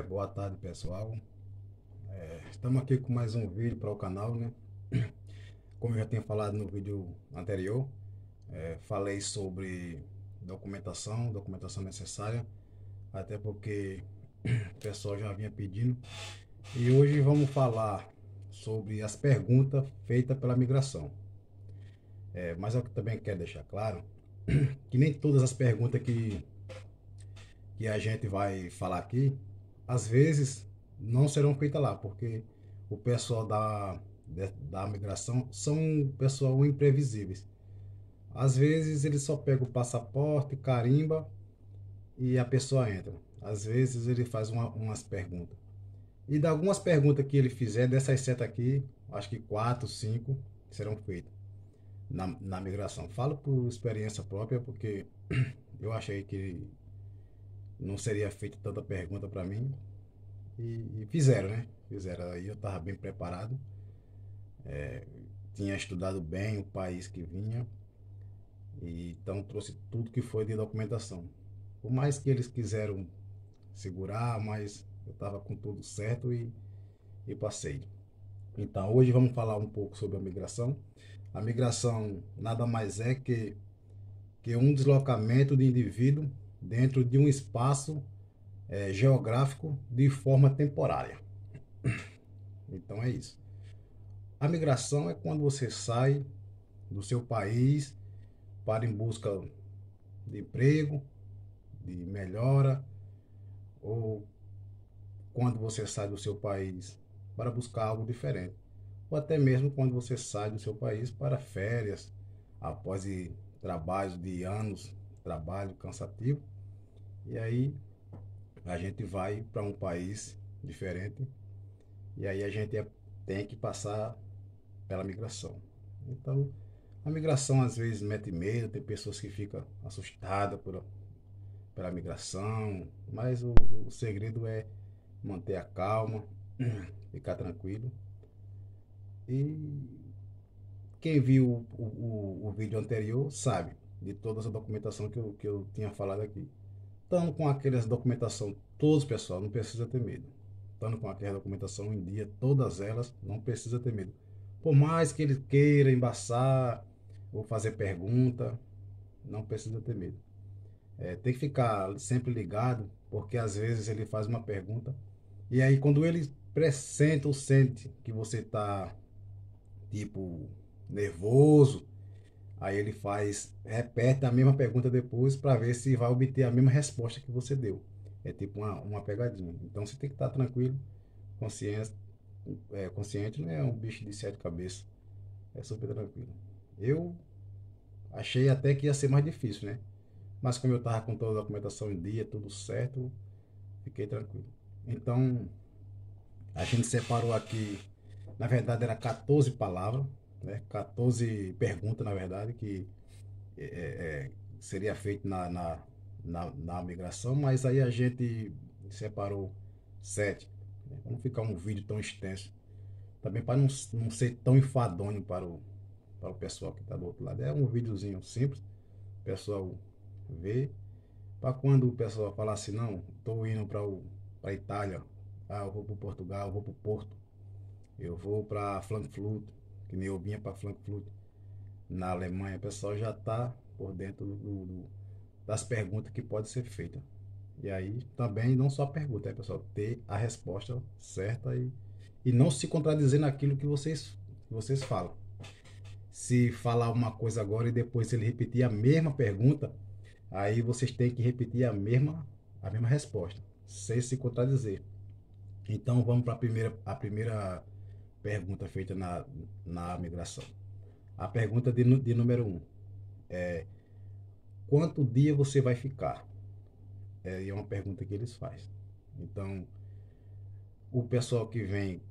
Boa tarde, pessoal. Estamos aqui com mais um vídeo para o canal, né? Como eu já tinha falado no vídeo anterior, falei sobre documentação necessária, até porque o pessoal já vinha pedindo. E hoje vamos falar sobre as perguntas feitas pela migração. Mas eu também quero deixar claro que nem todas as perguntas que a gente vai falar aqui, às vezes não serão feitas lá, porque o pessoal da migração são pessoal imprevisíveis. Às vezes ele só pega o passaporte, carimba e a pessoa entra. Às vezes ele faz umas perguntas. E de algumas perguntas que ele fizer, dessas sete aqui, acho que quatro, cinco serão feitas na migração. Falo por experiência própria, porque eu achei que não seria feita tanta pergunta para mim. E fizeram, né? Fizeram. Aí eu estava bem preparado, tinha estudado bem o país que vinha, e então trouxe tudo que foi de documentação. Por mais que eles quiseram segurar, mas eu estava com tudo certo e passei. Então hoje vamos falar um pouco sobre a migração. A migração nada mais é que um deslocamento de indivíduo dentro de um espaço geográfico de forma temporária. Então é isso. A migração é quando você sai do seu país para em busca de emprego, de melhora, ou quando você sai do seu país para buscar algo diferente, ou até mesmo quando você sai do seu país para férias, após trabalhos de anos, trabalho cansativo, e aí a gente vai para um país diferente, e aí a gente tem que passar pela migração. Então, a migração às vezes mete medo, tem pessoas que ficam assustadas pela migração, mas o segredo é manter a calma, ficar tranquilo. E quem viu o vídeo anterior sabe de toda essa documentação que eu tinha falado aqui. Estando com aquelas documentação, todos pessoal, não precisa ter medo. Estando com aquela documentação em dia, todas elas, não precisa ter medo. Por mais que ele queira embaçar ou fazer pergunta, não precisa ter medo. Tem que ficar sempre ligado, porque às vezes ele faz uma pergunta e aí quando ele pressente ou sente que você está tipo nervoso, aí ele repete a mesma pergunta depois para ver se vai obter a mesma resposta que você deu. É tipo uma pegadinha. Então você tem que estar tranquilo, consciente, consciente não é um bicho de sete cabeças, é super tranquilo. Eu achei até que ia ser mais difícil, né? Mas como eu estava com toda a documentação em dia, tudo certo, fiquei tranquilo. Então, a gente separou aqui, na verdade era 14 palavras, né? 14 perguntas, na verdade, que é, seria feito na migração, mas aí a gente separou 7, né? Para não ficar um vídeo tão extenso. Também para não ser tão enfadonho para o pessoal que está do outro lado. É um videozinho simples, o pessoal vê. Para quando o pessoal falar assim, não, estou indo para a Itália, eu vou para Portugal, eu vou para o Porto, eu vou para Frankfurt, que nem eu vinha para Frankfurt, na Alemanha, o pessoal já está por dentro das perguntas que pode ser feita. E aí também não só a pergunta, é pessoal ter a resposta certa e não se contradizer naquilo que vocês falam. Se falar uma coisa agora e depois ele repetir a mesma pergunta, aí vocês têm que repetir a mesma resposta, sem se contradizer. Então vamos para a primeira pergunta feita na migração. A pergunta de número um: quanto dia você vai ficar? É uma pergunta que eles fazem. Então, o pessoal que vem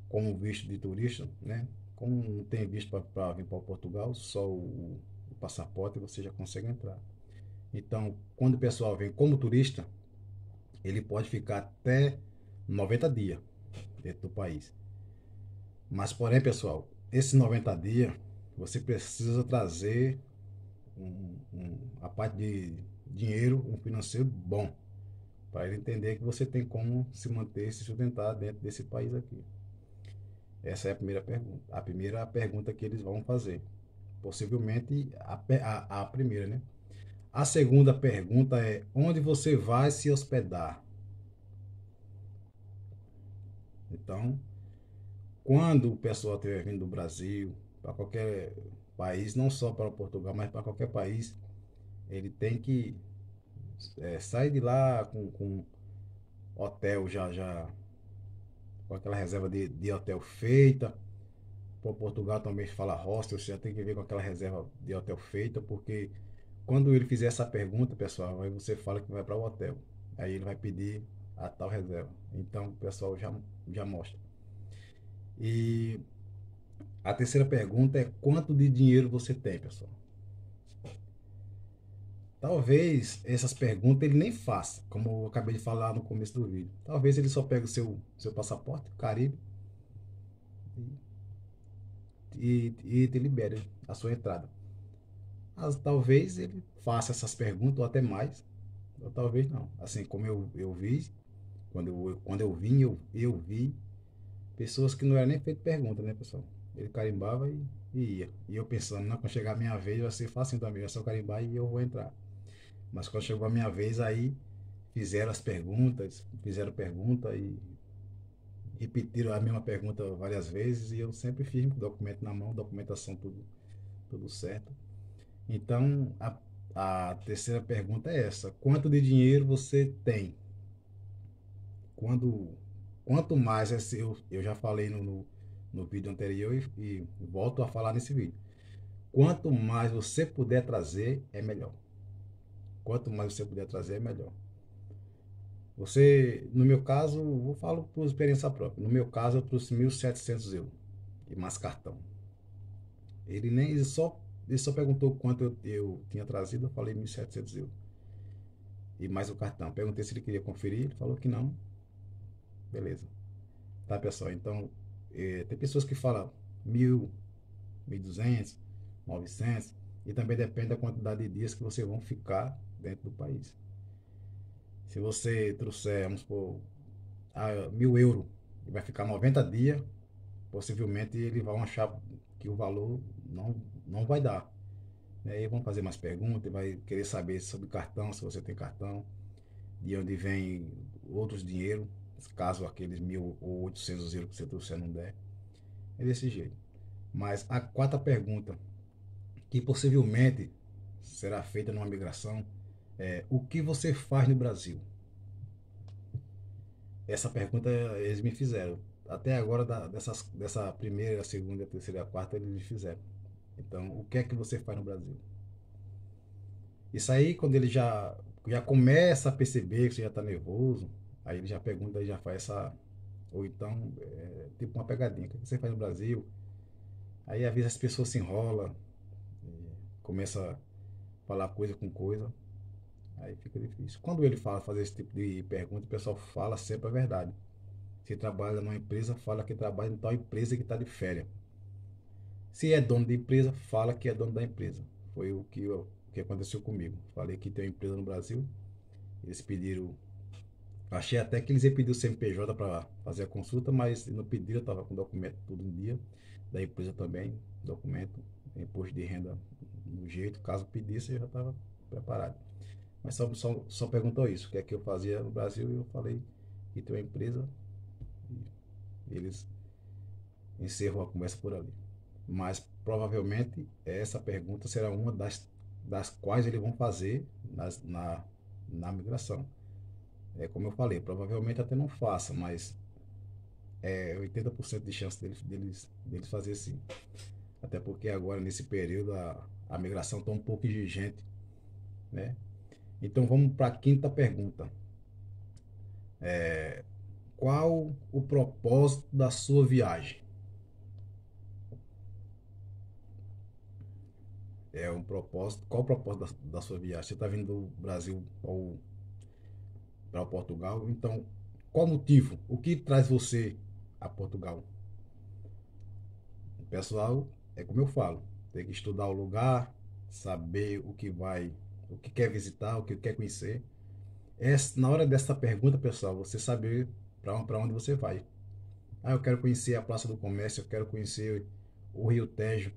como visto de turista, né? Como não tem visto para vir para Portugal, só o passaporte você já consegue entrar. Então, quando o pessoal vem como turista, ele pode ficar até 90 dias dentro do país. Mas, porém, pessoal, esses 90 dias você precisa trazer a parte de dinheiro, um financeiro bom, para ele entender que você tem como se manter, se sustentar dentro desse país aqui. Essa é a primeira pergunta. A primeira pergunta que eles vão fazer. Possivelmente a primeira, né? A segunda pergunta é: onde você vai se hospedar? Então, quando o pessoal estiver vindo do Brasil, para qualquer país, não só para Portugal, mas para qualquer país, ele tem que sair de lá com hotel já com aquela reserva de hotel feita. Para Portugal também fala hostel, você já tem que ver com aquela reserva de hotel feita, porque quando ele fizer essa pergunta, pessoal, aí você fala que vai para o hotel. Aí ele vai pedir a tal reserva. Então o pessoal já mostra. E a terceira pergunta é: quanto de dinheiro você tem, pessoal? Talvez essas perguntas ele nem faça, como eu acabei de falar no começo do vídeo. Talvez ele só pegue o seu passaporte, Caribe, e te libere a sua entrada. Mas talvez ele faça essas perguntas ou até mais, ou talvez não. Assim como eu vi, quando eu vim, eu vi pessoas que não era nem feito pergunta, né, pessoal? Ele carimbava e ia. E eu pensando, não, quando chegar a minha vez vai ser fácil também, é só carimbar e eu vou entrar. Mas quando chegou a minha vez, aí fizeram pergunta e repetiram a mesma pergunta várias vezes e eu sempre firme com o documento na mão, documentação tudo certo. Então, a terceira pergunta é essa: quanto de dinheiro você tem? Quando, quanto mais, eu já falei no vídeo anterior e volto a falar nesse vídeo. Quanto mais você puder trazer, é melhor. Quanto mais você puder trazer, é melhor. Você, no meu caso, eu falo por experiência própria. No meu caso, eu trouxe 1.700 euros e mais cartão. Ele nem ele só perguntou quanto eu tinha trazido, eu falei 1.700 euros. E mais o cartão. Perguntei se ele queria conferir, ele falou que não. Beleza. Tá, pessoal? Então, tem pessoas que falam 1.000, 1.200, 900, e também depende da quantidade de dias que vocês vão ficar dentro do país. Se você trouxer, vamos supor, 1.000 euros e vai ficar 90 dias, possivelmente eles vão achar que o valor não vai dar. Aí vão fazer mais perguntas, vai querer saber sobre cartão, se você tem cartão, de onde vem outros dinheiro, caso aqueles 1.000 ou 800 euros que você trouxer não der. É desse jeito. Mas a quarta pergunta, que possivelmente será feita numa migração, é: o que você faz no Brasil? Essa pergunta eles me fizeram. Até agora, dessa primeira, segunda, terceira e a quarta, eles me fizeram. Então, o que é que você faz no Brasil? Isso aí, quando ele já começa a perceber que você já está nervoso, aí ele já pergunta e já faz essa. Ou então, tipo uma pegadinha: o que você faz no Brasil? Aí, às vezes, as pessoas se enrolam, começa a falar coisa com coisa, aí fica difícil. Quando ele fala fazer esse tipo de pergunta, o pessoal fala sempre a verdade. Se trabalha numa empresa, fala que trabalha em tal empresa que está de férias. Se é dono de empresa, fala que é dono da empresa. Foi o que aconteceu comigo. Falei que tem uma empresa no Brasil, eles pediram. Achei até que eles iam pedir o CNPJ para fazer a consulta, mas não pediram, eu estava com o documento tudo em dia. Da empresa também, documento, imposto de renda no jeito. Caso pedisse, eu já estava preparado. Mas só perguntou isso: o que é que eu fazia no Brasil, e eu falei que tem uma empresa, e eles encerram a conversa por ali. Mas provavelmente essa pergunta será uma das quais eles vão fazer na migração. É como eu falei, provavelmente até não faça, mas é 80% de chance deles fazer sim. Até porque agora, nesse período, a migração está um pouco exigente, né? Então vamos para a quinta pergunta. Qual o propósito da sua viagem? É um propósito. Qual o propósito da sua viagem? Você está vindo do Brasil para Portugal, então qual o motivo? O que traz você a Portugal? O pessoal, é como eu falo, tem que estudar o lugar, saber o que quer visitar, o que quer conhecer. Na hora dessa pergunta, pessoal, você saber para onde você vai. Ah, eu quero conhecer a Praça do Comércio, eu quero conhecer o Rio Tejo,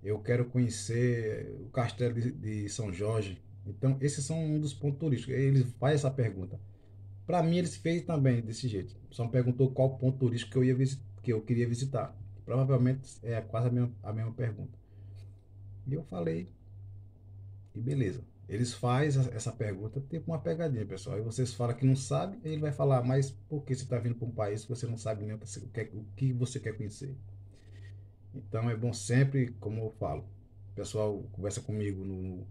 eu quero conhecer o Castelo de São Jorge. Então, esses são um dos pontos turísticos. Eles fazem essa pergunta. Para mim, eles fez também desse jeito. Só me perguntou qual ponto turístico que eu queria visitar. Provavelmente é quase a mesma pergunta. E eu falei, e beleza. Eles fazem essa pergunta tipo uma pegadinha, pessoal. Aí vocês falam que não sabe, aí ele vai falar, mas por que você está vindo para um país que você não sabe nem o que você quer conhecer? Então é bom sempre, como eu falo, o pessoal conversa comigo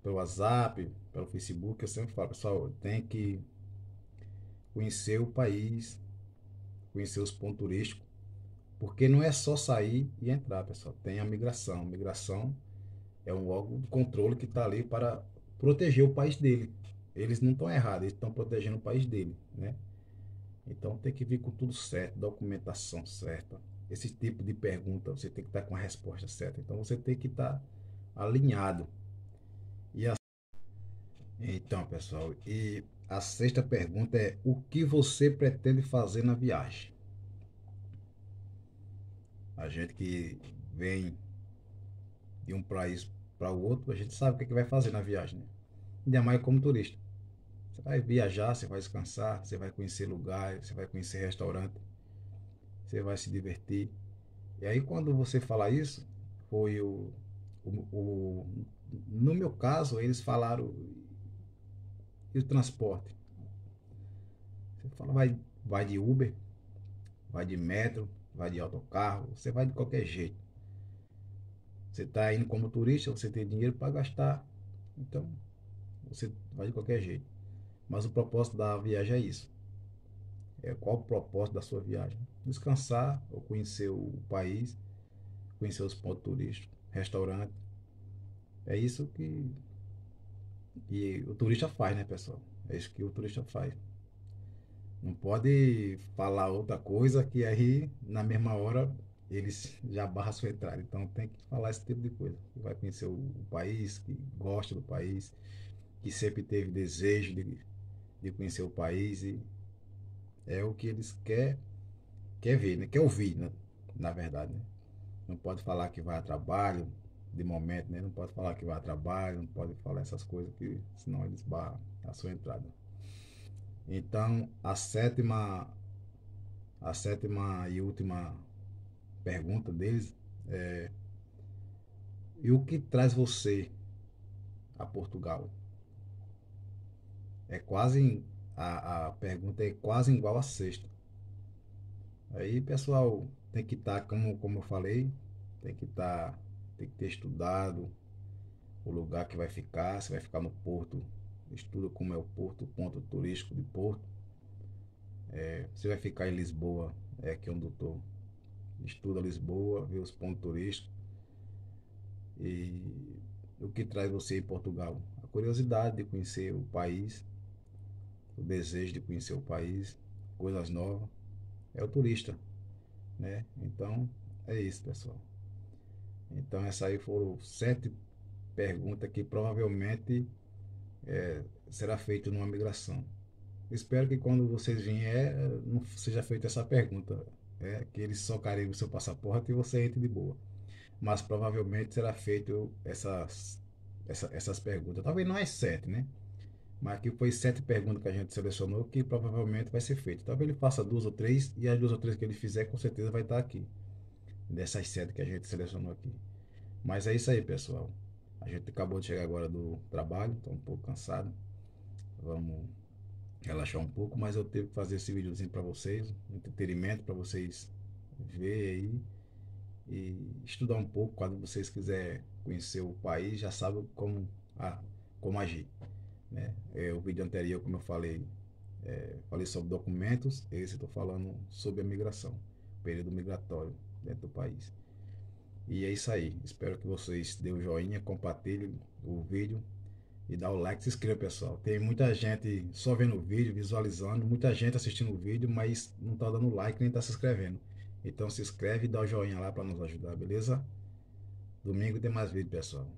pelo WhatsApp, pelo Facebook, eu sempre falo, pessoal, tem que conhecer o país, conhecer os pontos turísticos, porque não é só sair e entrar, pessoal. Tem a migração. Migração é um órgão de controle que está ali para proteger o país dele. Eles não estão errados, eles estão protegendo o país dele, né? Então tem que vir com tudo certo, documentação certa. Esse tipo de pergunta você tem que estar com a resposta certa. Então você tem que estar alinhado. E a... Então, pessoal, e a sexta pergunta é: o que você pretende fazer na viagem? A gente que vem de um país para o outro, a gente sabe o que é que vai fazer na viagem, né? Ainda mais como turista. Você vai viajar, você vai descansar, você vai conhecer lugares, você vai conhecer restaurante, você vai se divertir. E aí quando você fala isso, foi no meu caso, eles falaram e o transporte. Você fala, vai de Uber, vai de metro, vai de autocarro, você vai de qualquer jeito. Você está indo como turista, você tem dinheiro para gastar, então você vai de qualquer jeito. Mas o propósito da viagem é isso. Qual o propósito da sua viagem? Descansar ou conhecer o país, conhecer os pontos turísticos, restaurante. É isso que o turista faz, né, pessoal? É isso que o turista faz. Não pode falar outra coisa que aí, na mesma hora, eles já barram a sua entrada. Então tem que falar esse tipo de coisa. Que vai conhecer o país, que gosta do país, que sempre teve desejo de conhecer o país e é o que eles quer ver, né? Quer ouvir, né? Na verdade, né? Não pode falar que vai a trabalho, de momento, né? Não pode falar que vai a trabalho, não pode falar essas coisas que senão eles barram a sua entrada. Então, a sétima e última pergunta deles é: e o que traz você a Portugal? É quase a pergunta é quase igual à sexta. Aí, pessoal, tem que estar, como eu falei, tem que estar, tem que ter estudado o lugar que vai ficar, se vai ficar no Porto, estuda como é o Porto, o ponto turístico de Porto. Se vai ficar em Lisboa, é aqui onde eu estou. Estuda Lisboa, vê os pontos turísticos e o que traz você em Portugal. A curiosidade de conhecer o país, o desejo de conhecer o país, coisas novas. É o turista, né? Então, é isso, pessoal. Então, essa aí foram 7 perguntas que provavelmente será feito numa migração. Espero que quando vocês vierem não seja feita essa pergunta, que eles só carimbem o seu passaporte e você entre de boa. Mas provavelmente será feito essas perguntas. Talvez não as 7, né? Mas aqui foi 7 perguntas que a gente selecionou que provavelmente vai ser feito. Talvez ele faça 2 ou 3 e as 2 ou 3 que ele fizer com certeza vai estar aqui. Dessas 7 que a gente selecionou aqui. Mas é isso aí, pessoal. A gente acabou de chegar agora do trabalho, estou um pouco cansado. Vamos relaxar um pouco, mas eu tive que fazer esse videozinho para vocês, um entretenimento para vocês verem aí e estudar um pouco. Quando vocês quiserem conhecer o país, já sabem como agir, né? O vídeo anterior, como eu falei sobre documentos. Esse eu estou falando sobre a migração, período migratório dentro do país. E é isso aí. Espero que vocês dêem o joinha, compartilhem o vídeo e dá o like, se inscreva, pessoal. Tem muita gente só vendo o vídeo, visualizando, muita gente assistindo o vídeo, mas não tá dando like nem tá se inscrevendo. Então se inscreve e dá o joinha lá para nos ajudar, beleza? Domingo tem mais vídeo, pessoal.